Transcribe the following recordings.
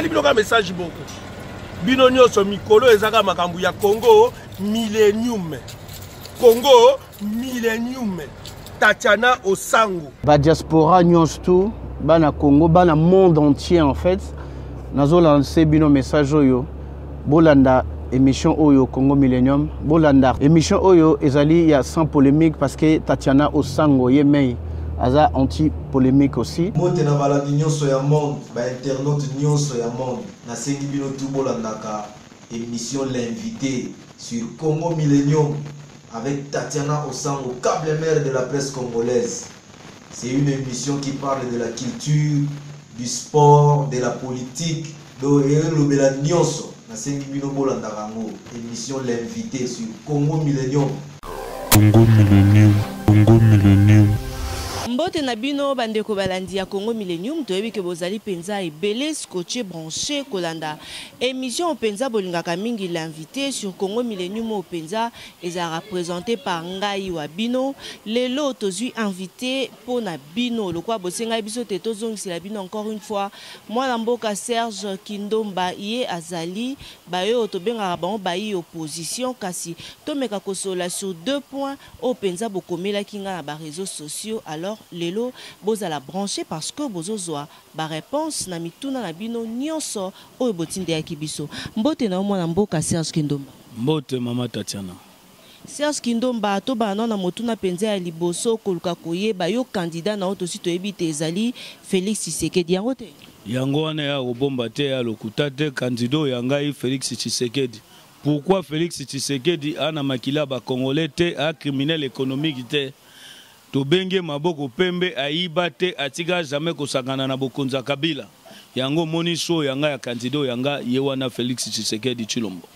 bloqué message beaucoup. Bino nyoso mikolo ezaka makambu ya Congo Millennium. Congo Millennium. Tatiana Osango. Ba diaspora nyonso tout, bana Congo, bana monde entier en fait. Nazo lancer bino message oyo. Bolanda émission Oyo Congo Millennium. Bolanda émission Oyo ezali ya sans polémique parce que Tatiana Osango yemei aza anti-polémique aussi. Mote na balandi nyonso ya monde, ba internaute nyonso ya monde. Na sengi bino tout bolandaka émission l'invité sur Congo Millennium avec Tatiana Osango, câble mère de la presse congolaise. C'est une émission qui parle de la culture, du sport, de la politique, de l'obéla nyonso. Na sengi bino bolandaka ngo émission l'invité sur Congo Millennium. Congo Millennium, Congo Millennium. Mbote na bino bandeko balandi ya Congo Millennium toyebi ke bozali penza ebele scotché branché kolanda émission penza bolingaka mingi l'invité sur Congo Millennium au penza eza représenté par ngai wa bino lelo tozui invité pona bino lokwa bosenga biso te tozongisela bino encore une fois moi mboka Serge Kindomba ye azali bayo tobengaka bango bayi opposition kasi tomeka kosola sur 2 points au penza bokomela kinga na ba réseaux sociaux alors lelo bozala branché parce que bozozwa ba réponse na mituna na bino nyonso oyo botinde ya kibiso mbote na mwana mboka Serge Kindomba. Mbote mama Tatiana. Serge Kindomba to bana na motuna penza ya liboso koluka koyeba yo candidat na oto sito ebite ezali Félix Tshisekedi yango te. Yango wana ya obomba te ya lokuta te candidat ya ngai Félix Tshisekedi. Pourquoi Félix Tshisekedi ana makila ba congolais te a criminel économique te? To benge maboko pembe aiba te atika jamais kosakana na bokonza Kabila. Yango moniso yanga ya candidat yanga yewana Félix Tshisekedi Chilombo.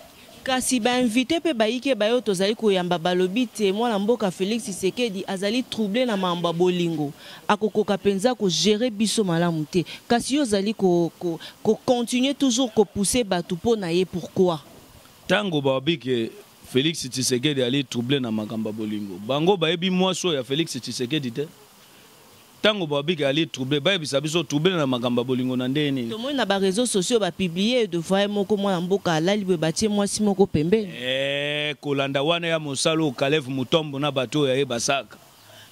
Kasi ba invité pe baike bayo tozali koyamba balobi te mwana mboka Félix Tshisekedi azali troublé na mamba bolingo. Akokoka penza ko gérer biso malamu te. Kasi yo zali ko continuer toujours ko pousser batu po na ye pourquoi? Tango babike Félix Tshisekedi ali troublé na makamba bolingo. Bango baebi mwaso ya Félix Tshisekedi te. Tango babiki ali troublé baebi sabiso troublé na makamba bolingo na ndeni. To moi na ba réseaux sociaux ba publier de fois moko mwana mboka alali be batie mwasi moko pembe. Kolanda wana ya Mosalo Kalev Mutombo na bato ya Ebasaka.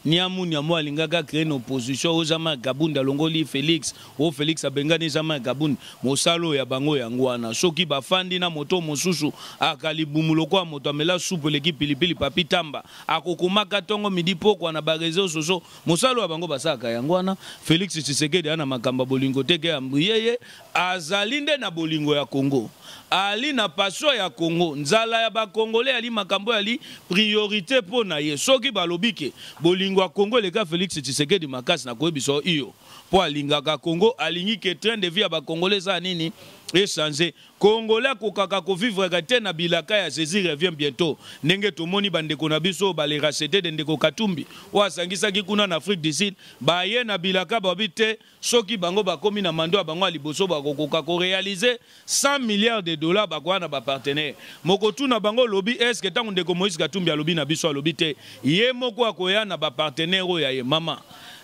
Niamu niamu alingaka créer une opposition aux Jama Gabunda longoli Félix o Félix abengani Jama Gabunda Mosalo ya bango yangwana soki bafandi na moto mosusu akalibumu kwa moto amela soupe l'équipe pilipili papi tamba akokomaka tongo midi poko na ba réseaux sociaux Mosalo ya bango basaka yangwana Félix Tshisekedi ana makamba bolingo teke ya yeye azalinde na bolingo ya Congo ali na passion ya Congo nzala ya ba Congolais ali makambo ali priorité pona ye soki balobike bolingo ya Congo le ka Félix Tshisekedi makasi na koyebiso iyo po alingaka Congo alingi ke train de vie ya ba Congolais za nini échanger Congolais kokaka ko vivre gate na bilaka ya Jésus revient bientôt ndenge tomoni bandeko na biso ba les racheter de ndeko Katumbi o asangisa ki kuna na Afrique du Sud ba ye na bilaka ba bite soki bango bakomi na mando bango liboso ba kokoka ko réaliser 100 milliards de dollars ba kwa na ba partenaire moko tuna bango lobi est-ce que tango ndeko Moïse Katumbi alobi na biso alobi te ye moko akoya na ba partenaire o ya ye mama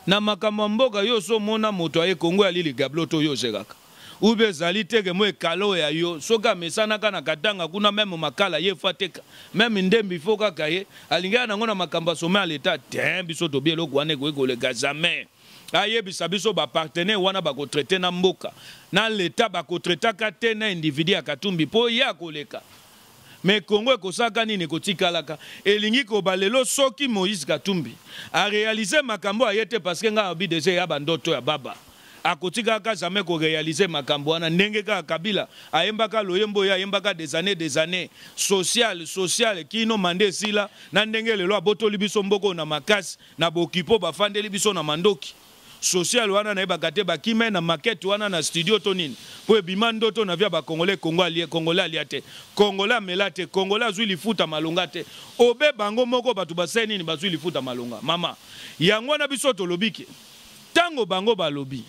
na makambo mboka yo so mona moto aye Congo ali li gabloto yo jeraka ube zali teke mo ekalo ya yo soka mesana kana katanga kuna même makala ye fateka même ndembi foka kaye alinga na ngona makamba sommet à l'état biso to bielo kwane ko le jamais aye bisabiso ba partenaire wana ba ko traiter na mboka na l'état ba ko traiter ka te na individu ya Katumbi po ya koleka mais Congo ekosaka nini kotikalaka elingi ko balelo soki Moïse Katumbi a réaliser makambo ayete parce que nga obi déjà ya bandoto ya baba akotika ka jamais ko réaliser makambo wana ndenge ka Kabila ayembaka loyembo ya ayembaka des années social kino mande sila na ndenge lelo abotoli biso mboko na makasi na bokipo bafandeli biso na mandoki social wana na ebakate bakime na maquette wana na studio tonini po ebimando to na via ba Congolais Congolais aliate Congolais melate Congolais azui lifuta malonga te obe bango moko batu baseni ni bazui lifuta malonga mama yango na biso to lobiki tango bango balobi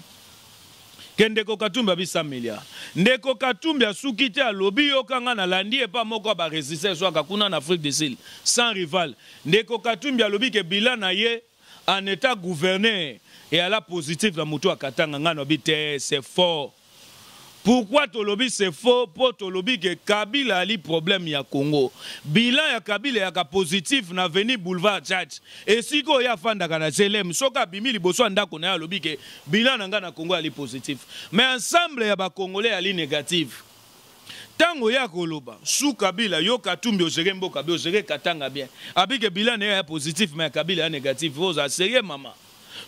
Kendeko Katumbi abi 100 milliards. Ndeko Katumbi asuki te alobi yokanga na landi epa moko ba résister so akuna na Afrique du Sud sans rival. Ndeko Katumbi alobi ke bilan na ye en état gouverné et à la positive la moto akatanga ngano bité c'est fort. Pourquoi tolobi c'est faux? Pour tolobi que Kabila a li problème ya Congo. Bilan ya Kabila ya ka positif na veni boulevard Tchatch. Et si ko ya fanda kana selem soka bimi liboso ndako na ya lobi que bilan nga na Congo a li positif. Mais ensemble ya ba Congolais a li négatif. Tango ya koloba sous Kabila yo katumbi ozere mboka be ozere katanga bien. Abi que bilan ya positif mais Kabila ya négatif. Vous a sérieux maman.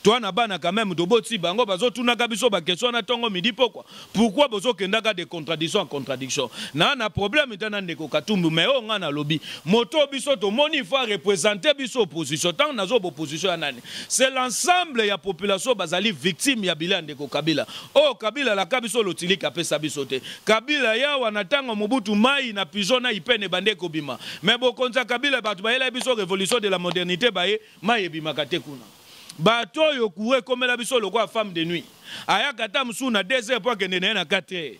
Toi na bana quand même toboti bango bazo tunaka biso ba question na tongo midi pourquoi bozo kendaka de contradiction en contradiction na problème tana ndeko Katumbi mais o nga na lobby moto biso to moni faut représenter biso opposition tant nazo opposition nani c'est l'ensemble ya population bazali victime ya bilan ndeko Kabila oh Kabila la kabiso lotilika pesa biso te Kabila ya wanatanga Mobutu mai na pigeon na ipene bandeko bima mais bokonza Kabila batu bayela biso révolution de la modernité baye mai bima katekuna bato yo couré comme la biso lokwa femme de nuit aya kata musu na 2 heures pour que nene na 4 heures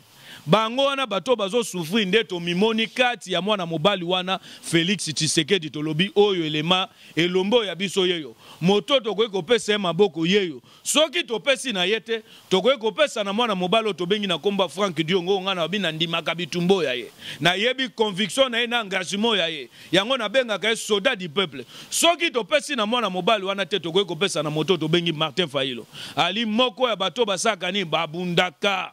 bango wana bato bazo souffrir ndeto mimoni kati ya mwana mobali wana Félix Tshisekedi tolobi oyo elema elombo ya biso yeyo moto tokoki kopesa maboko yeyo soki topesi na yete tokoki kopesa na mwana mobali tobengi na komba Frank Diongo ngana bina ndimaka bitumbo ya ye na yebi conviction na ye na engagement ya ye yango na benga ka soldat du peuple soki topesi na mwana mobali wana te tokoki kopesa na moto tobengi Martin Fayilo ali moko ya bato basaka ni babundaka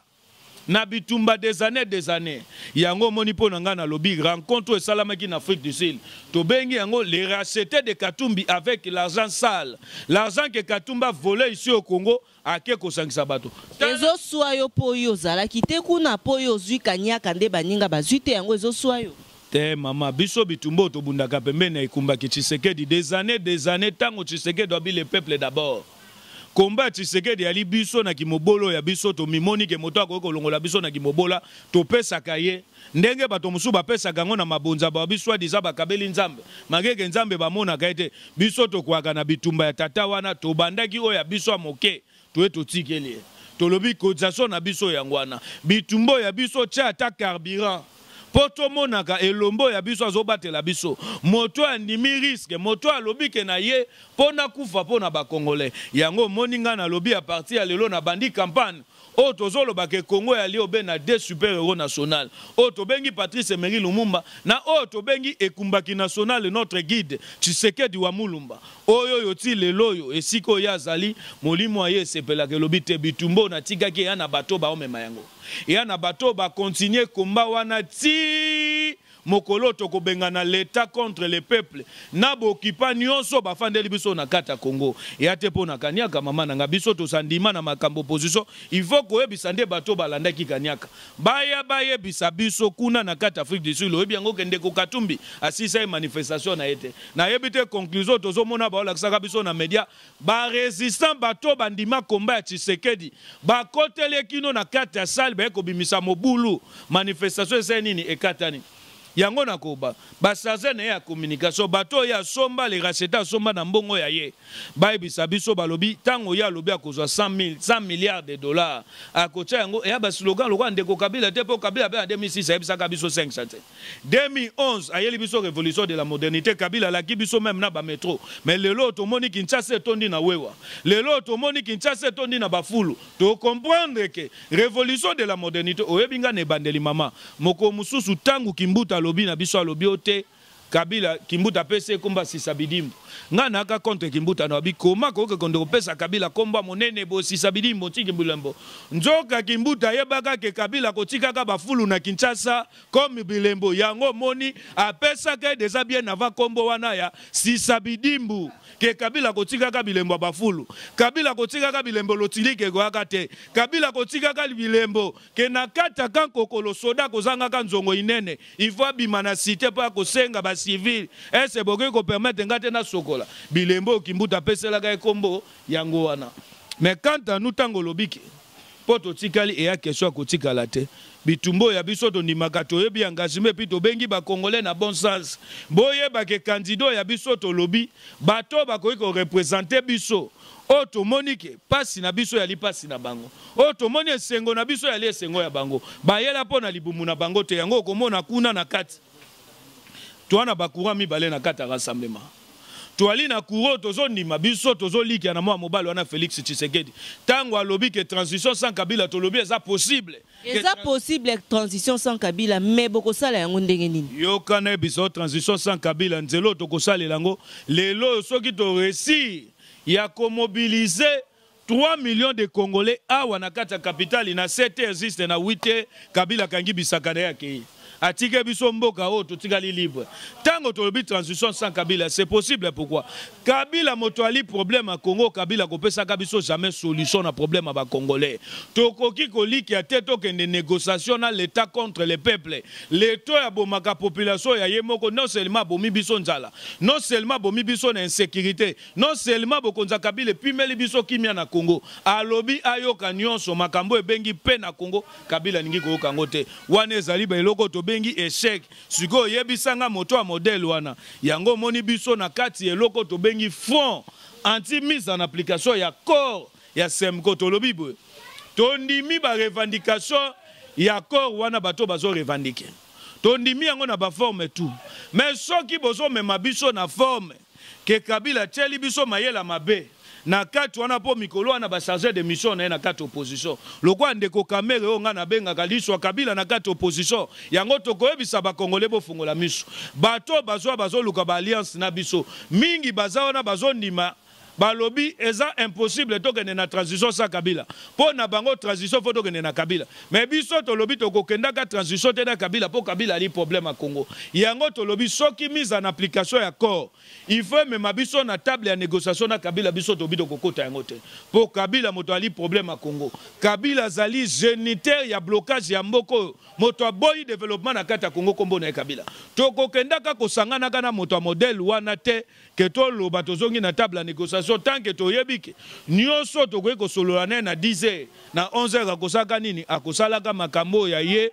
na bitumba des années yango moni po nanga na lobby rencontre et salamaki en Afrique du Sud to bengi yango les racheter de Katumbi avec l'argent sale l'argent que Katumba volé ici au Congo ake ko sangisa bato ezo soyo po yo zala kite kuna po yo zui kanyaka nde baninga bazute yango ezo soyo te mama biso bitumbo to bundaka pembeni ikumba ki Tshisekedi des années tango Tshisekedi doit le peuple d'abord combat Tshisekedi ali biso na kimobolo ya biso to mimoni ke moto akoko longola biso na kimobola to pesa kaye ndenge bato musu ba pesa gango na mabonza ba biso adiza bakabeli nzambe mageke nzambe bamona kaite biso to kwaka na bitumba ya tata wana to bandaki oya biso moke to eto tikeli to lobi cotisation na biso yangwana bitumbo ya biso cha ta carburant poto monaka elombo ya biso azobatela biso moto andimi risque moto alobike na ye pona kufa pona ba Congolais yango moninga na lobi a partir ya lelo na bandi campagne o tozolo bake Congo ya li obe na 2 super-héros national o to bengi Patrice Emery Lumumba na o to bengi ekumbaki national notre guide Tshisekedi wa Mulumba oyo yoti lelo yo esiko ya zali molimo aye sepela ke lobi te bitumbo na tigaki ya na bato ba omema yango ya na bato ba continuer komba wana ti mokolo toko bengana l'état contre le peuple na bokipa nyonso bafandeli biso na kata Congo ya te pona kanyaka mama na biso to sandima na makambo opposition il faut ko yebisa nde bato balandaki kanyaka baya bisa biso kuna na kata Afrique du Sud oyebi yango kende ko Katumbi asisa manifestation na yete na yebite conclusion tozo mona ba olakisaka biso na media ba résistant bato bandima komba ya Tshisekedi ba kotele kino na kata salle ba ko bimisa mobulu manifestation ese nini ekatani yango na koba basaze na ya communication bato ya somba les racheta somba na mbongo ya ye baibisa biso balobi tango ya lobi akozwa 100 milliards de dollars akocha yango ya ba slogan lokwa ndeko Kabila te po Kabila ba 2006 ayebisaka biso 500 2011 ayeli biso révolution de la modernité Kabila la biso même na ba métro mais lelo to moni Kinshasa etondi na wewa lelo to moni Kinshasa etondi na bafulu to comprendre que révolution de la modernité oyebinga ne bandeli mama moko mususu tangu Kimbuta lobi na biso lobi ote Kabila Kimbuta pese komba sisabidimbo nga naka contre Kimbuta na bi koma ko kondo pesa Kabila komba monene bo sisabidimbo tiki bulembo nzoka Kimbuta yebaka ke Kabila kotika ka bafulu na Kinshasa comme bilembo yango moni apesa ke déjà bien avant kombo wana ya sisabidimbo ke Kabila kotika ka bilembo bafulu Kabila kotika ka bilembo lotilike ko akate Kabila kotika ka bilembo ke nakata kan kokolo soda kozanga ka nzongo inene il faut bimana cité pa ko senga ba civil ese boke ko permettre ngate na sokola bilembo Kimbuta pesela ka kombo yango wana mais quand nous tango lobiki poto tikali e ya question ko tikala te bitumbo ya biso to ndimaka to yebi engagement pi to bengi ba Congolais na bon sens boye ba ke candidat ya biso to lobi bato ba ko représenter biso o to monike pasi na biso ya lipasi na bango o to moni esengo na biso ya esengo ya bango bayela pona libumu na bango te yango komona kuna na kati toana bakura mibale na kata rassemblement toali na kuro tozo ndima biso tozo liki na mwa mobali wana Félix Tshisekedi tango alobi que transition sans Kabila tolobi eza possible. Eza possible transition sans Kabila mais boko sala yango ndenge nini? Yo kana biso transition sans Kabila nzelo tokosala lango lelo soki to réussir ya ko mobiliser 3 millions de Congolais awa na kata capitale na 7 existe na 8 Kabila kangi bisakana yake. Atike biso mboka o totikali libre. Tango tolobi transition sans Kabila, c'est possible pourquoi? Kabila moto ali problème à Congo, Kabila kopesa biso jamais solution na problème à ba Congolais. Tokoki koliki ya teto kende négociation na l'état contre le peuple. L'état ya bomaka population ya yemoko non seulement bomi biso nzala, non seulement bomi biso na insécurité, non seulement bokonza Kabila pimeli biso kimia na Congo. Alobi ayoka nyonso makambo ebengi pe na Congo, Kabila ningi ko kangote. Wane ezali ba eloko to bengi échec siko yebisanga moto a modèle wana yango moni biso na kati eloko to bengi front anti mise en application ya corps ya semko tolobi boy tondimi ba revendication ya corps wana bato bazo revendiquer tondimi yango na ba forme tout mais soki bozo mema biso na forme ke Kabila teli biso mayela mabe na kati wana po mikolo wana ba charger de mission na kati opposition lokwa ndeko kamere o nga na benga kaliswa Kabila na kati opposition yango tokoyebisa ba Congolais bo fungola miso bato bazo luka ba alliance na biso mingi baza wana bazo ndima balobi eza impossible tokende na transition sa Kabila po na bango transition faut tokende na Kabila mais biso tolobi tokokenda ka transition te na Kabila po Kabila ali problème à Congo yango tolobi soki mise en application ya corps il faut même biso na table ya négociation na Kabila biso tobi tokokota yango te po Kabila moto ali problème à Congo Kabila zali géniteur ya blocage ya mboko moto aboyi développement na kata Congo kombo na Kabila tokokenda ka kosangana kana moto modèle wana te ke to loba tozongi na table ya négociation tant que toyebike nyonso tokoki kosolola na 10h na 11h akosaka nini akosalaka makambo ya ye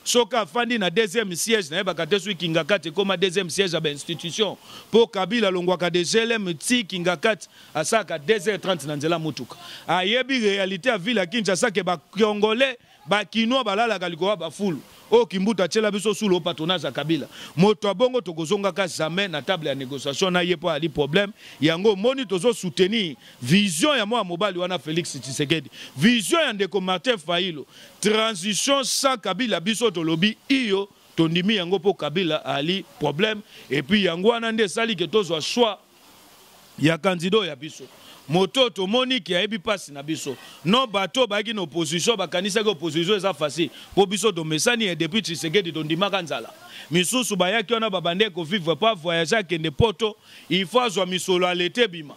soka afandi na deuxième siège na yebaka te soki Kingakati koma deuxième siège ya institution po Kabila longwaka de GLM ti Kingakati asaka 2h30 na nzela mutuka ayebi réalité ya ville ya Kinshasa ke ba Congolais ba Kinois balalaka likolo ba fulu o kimbuta tshela biso sous le patronage ya Kabila moto abongo tokozonga ka jamais na table ya négociation na yepo ali problème yango moni tozo soutenir vision ya moi mobali wana Félix Tshisekedi vision ya ndeko Martin Fayulu transition sans Kabila biso tolobi iyo tondimi yango po Kabila ali problème et puis yango wana nde sali ke tozwa choix ya candidat ya biso moto to monique ya ebi passe na biso non bato baki na opposition bakanisa ke opposition eza facile po biso do mesani et depuis Tshisekedi to ndimaka nzala misusu bayaki wana babande ko vivre pas voyager kende poto il faut azwa misolo alete bima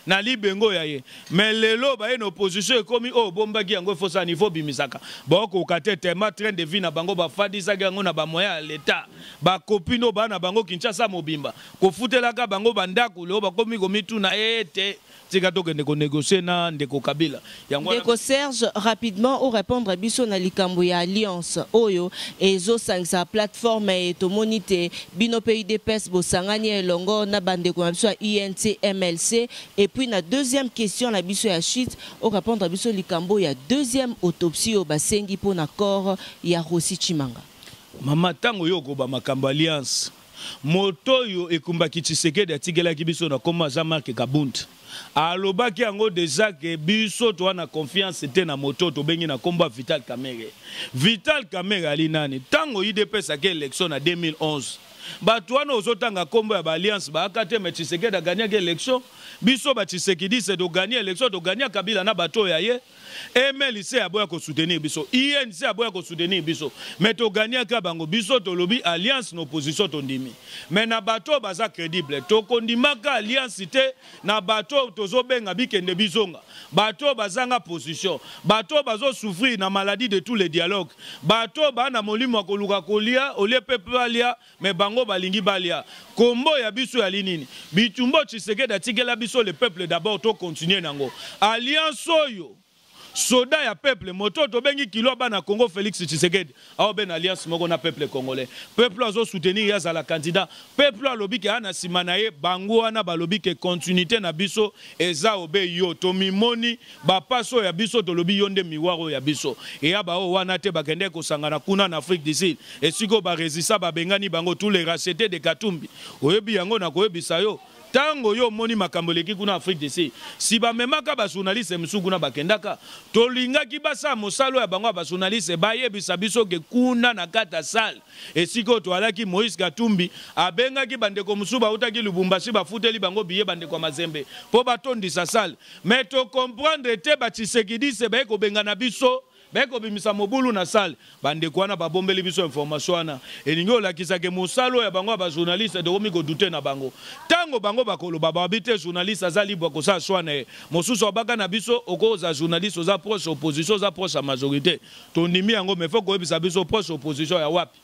na libengo ya ye mais lelo ba na opposition ekomi o bombaki yango faut ça niveau bimisaka boko kate tema train de vie na bango ba fadisa yango na ba moya ya l'état ba copino ba na bango Kinshasa mobimba ko futelaka bango bandako lelo ba komi komitu na ete négocier na ndeko Kabila ndeko Serge rapidement au répondre biso na likambo ya alliance oyo ezo sangisa plateforme et to monite bino PUDPS bosangani elongo na bandeko na biso ya INC MLC et puis na deuxième question na biso ya shit au répondre biso likambo ya deuxième autopsie au basengi po na corps ya Rossi Chimanga mama tango yoko ba makambo alliance moto yo ekumbaki Tshisekedi atigela kibiso na koma Jean-Marc Kabund alobaki yango déjà que biso to na confiance te na moto to bengi na komba Vital Kamerhe ali nani tango IDPS ake élection na 2011 bato wana ozotanga kombo ya ba alliance ba akate mais Tshisekedi a gagné élection biso ba Tshisekedi c'est de gagner élection de gagner Kabila na bato ya ye MLC aboya ko soutenir biso INC aboya ko soutenir biso mais to gagner ka bango biso to lobi alliance na opposition to ndimi mais na bato baza crédible to kondimaka alliance te na bato tozo benga bikende bizonga bato bazanga position bato bazo souffrir na maladie de tous les dialogues bato ba na molimo ko luka kolia ole peuple alia mais bango balingi balia kombo ya biso ya linini bitumbo Tshisekedi atigela biso le peuple d'abord to continuer nango alliance oyo soda ya peuple moto to bengi kilo bana Congo Félix Tshisekedi awo ben alliance moko na peuple congolais peuple azo soutenir ya za la candidat peuple alobi ke ana simana ye bango wana balobi ke continuité na biso eza obe yo to mimoni ba paso ya biso to lobi yonde miwaro ya biso e ya ba o wana te bakende ko sangana kuna na Afrique du Sud et siko ba resista ba bengani bango tous les rachetés de Katumbi oyebi yango na koyebisa yo tango yo moni makambo leki kuna Afrique du Sud si ba memaka ba journaliste musu kuna bakendaka tolinga ki basa mosalo ya bango ba journaliste bayebisa biso ke kuna na kata salle esiko to alaki Moïse Katumbi abenga ki bandeko musu ba utaki Lubumbashi ba futeli bango biye bandeko Mazembe po batondisa salle mais to comprendre te ba Tshisekedi se ba ko benga na biso beko bimisa mobulu na salle bande kwana ba bombeli biso information wana elingi olakisa ke mosalo ya bango ba journaliste de komi ko douter na bango tango bango bakoloba ba bite journaliste za libre ko sa swana mosusu obaka na biso okoza journaliste oza proche opposition oza proche à majorité to ndimi yango mais faut ko ebisa biso proche opposition ya wapi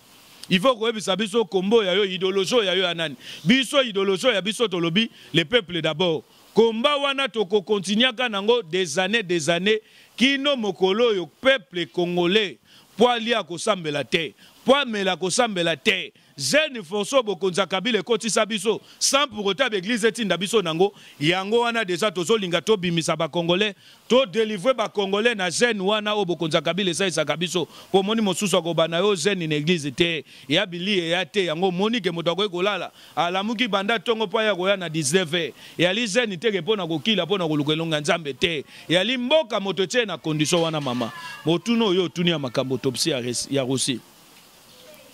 il faut ko ebisa biso kombo ya yo idéologie ya yo anani biso idéologie ya biso tolobi le peuple d'abord komba wana toko continuer kanango des années kino mokolo yo peuple congolais poalia ko sambela te poamela ko sambela te jeune forso bokonza kabile kotisa biso sans pour autant l'église etinda biso nango yango wana déjà tozolinga to bimisa ba congolais to délivrer ba congolais na jeune wana o bokonza kabile sa isaka biso po moni mosusu ko bana yo jeune na église te ya bili ya te yango moni ke moto ko kolala alamuki banda tongo pa ya ko ya na 19 ya li jeune te ke pona ko kila pona ko lukelonga nzambe te ya li mboka moto te na condition wana mama motuno yo tuni ya makambo autopsie ya Russie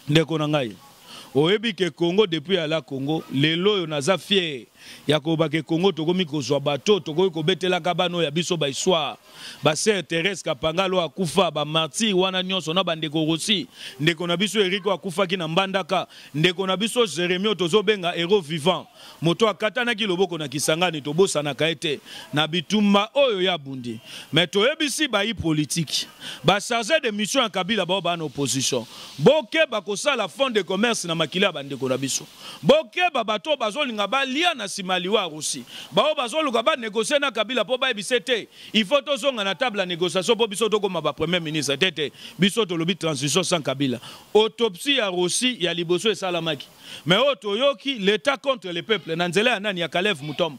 ndeko na ngai oyebi ke Congo depuis à la Congo lelo yo naza fier ya ko ba ke Congo tokomi ko zwa bato tokomi ko betela kabano ya biso ba histoire ba sœur Thérèse Kapangalo akufa ba martyr wana nyonso na bandeko Russie ndeko na biso Eriko akufa ki na Mbandaka ndeko na biso Jérémie tozobenga héros vivant moto akatana ki loboko na Kisangani tobosana kaete na bitumba oyo ya bundi mais toyebisi ba yi politique ba chargé de mission en Kabila ba na opposition boke ba ko sala fond de commerce na makila bandeko na biso boke ba bato bazolinga ba lia na simaliwa Russie bao bazoluka ba négocier na Kabila po ba ebisete il faut tozonga na table à négociation po biso tokoma ba premier ministre tete biso to lobi transition sans Kabila autopsie ya Russie ya liboso esalamaki mais otoyoki l'état contre le peuple na nzela nani ya Kalev Mutombo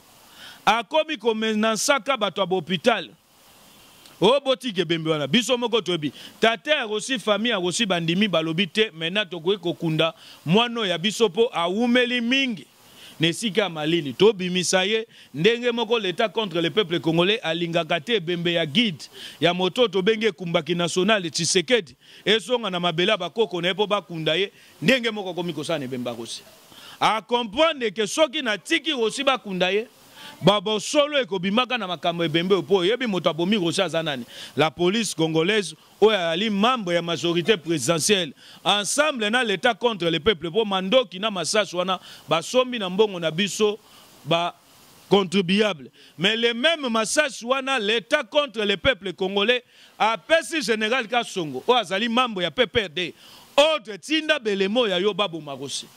akomi komenasaka bato ya hôpital o botike bembe wana biso moko tobi tate ya Russie famille ya Russie bandimi balobi te maintenant tokoki kokunda mwano ya biso po awumeli mingi nesika malili to bimisa ye ndenge moko l'état contre le peuple congolais alingaka te bembe ya guide ya moto to benge kumbaki national Tshisekedi esonga na mabela bakoko na epo bakunda ye ndenge moko komi kosana bemba Russie a comprendre que soki na tiki Russie bakunda ye babo solo ekobimaka na makambo ebembe po yebi moto abomi Russie azanani la police congolaise oya ali membre ya majorité présidentielle ensemble na l'état contre le peuple po mandoki na masasu wana basombi na mbongo na biso ba contribuable mais les mêmes masasu wana l'état contre le peuple congolais apesi général Kasongo o azali membre ya PPRD autre tinda belemo ya yo babo Russie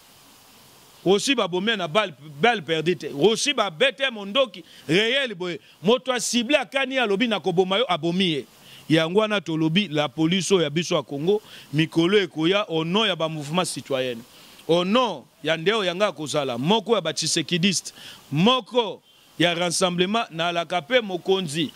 aussi babomé na balle perdite aussi ba bete mondoki réel boye moto a ciblé akani alobi na koboma yo abomiye yango wana tolobi la police ya biso ya Congo mikolo ekoya au nom ya ba mouvement citoyen au nom ya ndeo yanga kozala moko ya ba Tshisekidiste moko ya rassemblement na la kape mokonzi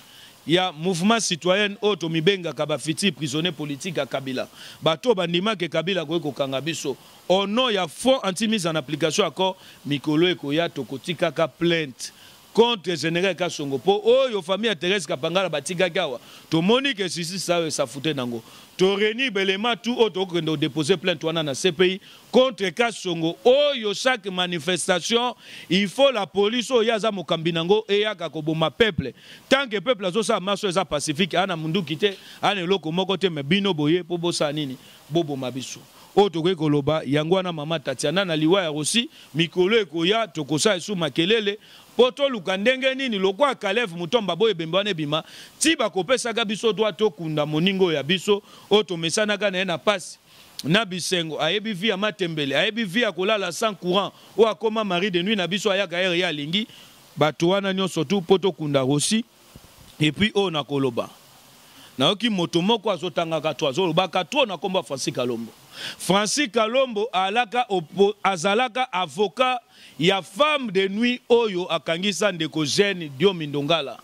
ya mouvement citoyen oto mibenga kabafiti prisonnier politique à Kabila bato bandima ke Kabila ko kanga biso au nom ya fond anti mise en application accord mikolo ekoya tokotika ka plainte contre général Kasongo po oyo famille Thérèse Kapangala batika kawa to monique sisi sa fouté nango to reni belema tout auto que nous déposer plainte wana na CPI contre Kasongo oyo chaque manifestation il faut la police oyo yaza mokambi nango e yaka koboma peuple tant que peuple azo sa marche za pacifique ana mundu kité ana eloko moko te me bino boye po bosa nini bobo mabiso oto ko koloba yangwana mama Tatiana na liwa ya Russie mikolo ekoya tokosa esu makelele poto lukandenge nini lokwa Kalev Mutombo boye bembane bima ti bakopesa ka biso doit to kunda moningo ya biso oto mesana kana na passe na bisengo ayebi via matembele ayebi via kolala sans courant o akoma mari de nuit na biso ayaka air ya lingi bato wana nyonso tu poto kunda Russie et puis o na koloba na oki moto moko azotangaka to azolobaka to na komba Francis Kalombo azalaka avocat ya femme de nuit oyo akangisa ndeko jeune Diomi Ndongala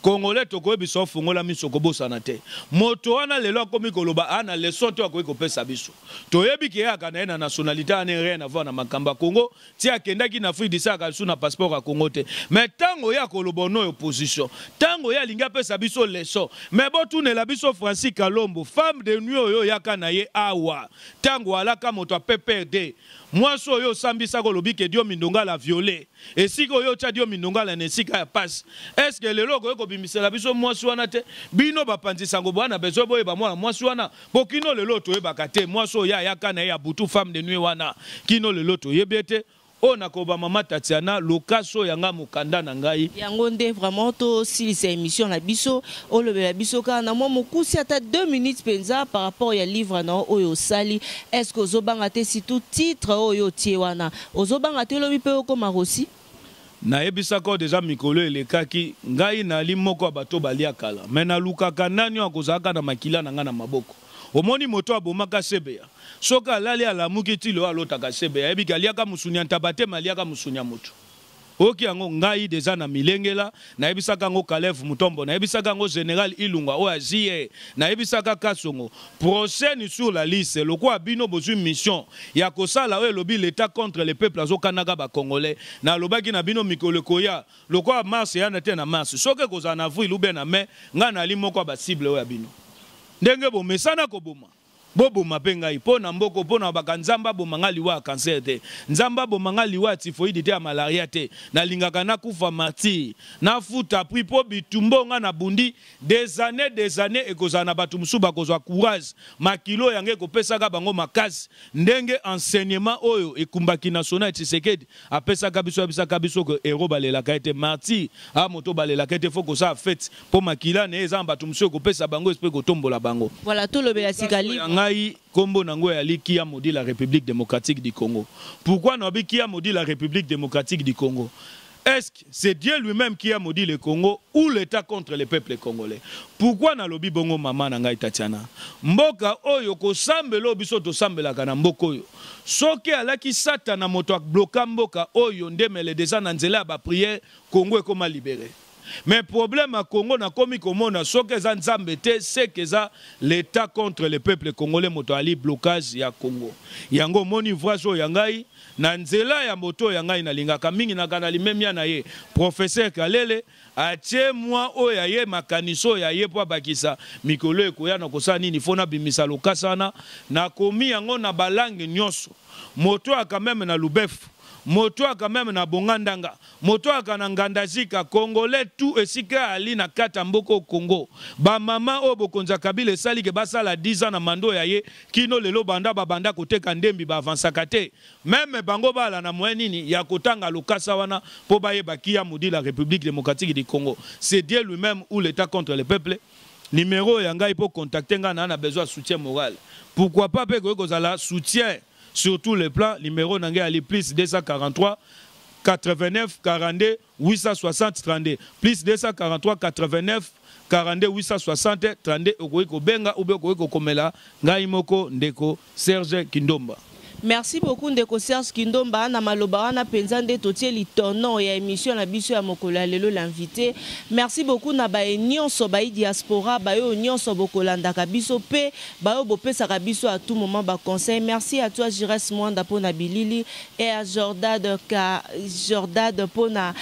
Congolais toko biso fungola miso ko bosana te. Moto wana lelo akomi koloba ana lesoto akoki kopesa biso. Toyebi ke aka na nationalité ane rien à voir na makamba Congo, ti akendaki na Afrique du Sud akasu na passeport à Congo te. Mais tango ya koloba no opposition, tango ya linga pesa biso leso. Mais botune la biso Francis Kalombo, femme de nuit oyo yaka na ye awa. Tango alaka moto a PPRD. Moi so yo sambisa kolobi ke dio mindonga la violé. Et si ko yo cha dio mindonga la nesika ya passe. Est-ce que lelo ko bimisela biso moi so wana te bino ba pandisa ngo bwana bezo boye ba moi so wana bokino lelo to yebaka te moi so ya yaka na ya butu femme de nuit wana kino lelo to yebete. On a koba mama Tatiana lokaso yanga mukanda na ngai yango nde vraiment to si c'est émission la biso o le la biso ka na mo mukusi ata 2 minutes penza par rapport ya livre na oyo sali est-ce que ozobanga te si tout titre oyo tiewana ozobanga te lobi pe ko marosi na ebisa ko déjà mikolo elekaki ngai na limoko bato balia kala mais na lukaka nani akozaka na makila na ngana maboko omoni moto abomaka sebeya soka lali ala mukiti lo alotaka sebeya ebika liaka musunya ntabate maliaka musunya moto oki yango ngai deja na milengela na ebisaka ngo Calef Mutombo na ebisaka ngo Général Ilunga o azie na ebisaka Kasongo prochaine sur la liste lokwa bino bozu mission ya kosala o elobi l'état contre les peuples azokanaga ba congolais na lobaki na bino mikolo koya lokwa mars ya na te na mars soke koza na avril ube na mai nga na limoko ba cible o ya bino ndenge bo mesana ko boma bobo mapenga ipona mboko pona bakanzamba bomanga liwa cancer te nzamba bomanga liwa typhoïde te ya malaria te na lingaka na kufa martyr na futa puis po bitumbo nga na bundi des années ekozana batu musuba kozwa courage makilo yange kopesaka bango makasi ndenge enseignement oyo ekumbaki national Tshisekedi apesaka biso abisaka biso ko héros balelaka ete martyr a moto balelaka ete foko sa fête po makila ne eza batu musuba kopesa bango esprit kotombola bango voilà tout le belasikali Kombo nango ya liki ya maudit la République démocratique du Congo. Pourquoi n'obi qui a maudit la République démocratique du Congo? Est-ce que c'est Dieu lui-même qui a maudit le Congo ou l'État contre le peuple congolais? Pourquoi na lobi bongo mama na ngai Tatiana? Mboka oyo ko sambelo biso to sambelaka na mboko oyo. Soki alaki satana moto bloka mboka oyo ndemele déjà na nzela ba prière Congo ekoma libéré. Mais problème à Congo na komi komona soke za nzambe te c'est que ça l'état contre le peuple congolais moto ali blocage ya Congo. Yango moni vrajo yangai na nzela ya moto yangai na lingaka mingi na kanali memia na ye professeur Kalele atie moi oya ye makaniso ya ye po bakisa mikolo ekoya na kosa nini fona bimisa lokasana na komi yango na balangue nyonso moto aka même na Lubefu moto aka même na Bongandanga moto aka na Ngandajika congolais tout esika ali na kata mboko Congo ba mama o bokonza Kabila esali ke basala 10 ans na mando ya ye kino lelo banda babanda koteka ndembi ba avansaka te même bango bala na mwenini ya kotanga lokasa wana po baye bakia modi la République démocratique du Congo c'est Dieu lui-même ou l'état contre le peuple. Numéro yanga il peut contacter nga na besoin de soutien moral pourquoi pas pe ko kozala soutien sur tous les plans. Numéro nangé ali plus 243 89 42 860 32 plus 243 89 42 860 32 okoiko benga ube okoiko komela ngai moko ndeko Serge Kindomba. Merci beaucoup ndeko Serge Kindomba na maloba wana penza nde totie litono ya émission na biso ya mokola lelo l'invité. Merci beaucoup na ba nyonso ba diaspora ba yo nyonso bokolanda ka biso pe ba yo bopesa ka biso à tout moment ba conseil. Merci à toi Jires Mwanda pona bilili et à Jordan pona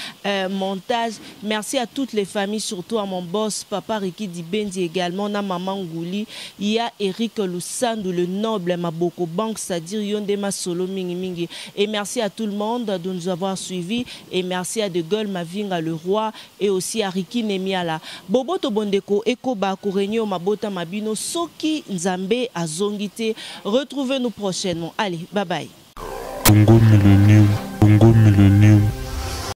montage. Merci à toutes les familles surtout à mon boss papa Riki Dibendi également na maman Ngouli, il y a Eric Lusandou le noble Maboko Bank c'est-à-dire Yonde Solo mingi mingi et merci à tout le monde de nous avoir suivis et merci à De Gaulle Mavinga le roi et aussi à Riki Nemiala Boboto Bondeko Eko ba Korenyo Mabota Mabino Soki Nzambe Azongite. Retrouvez-nous prochainement. Allez, bye bye. Congo Millennium.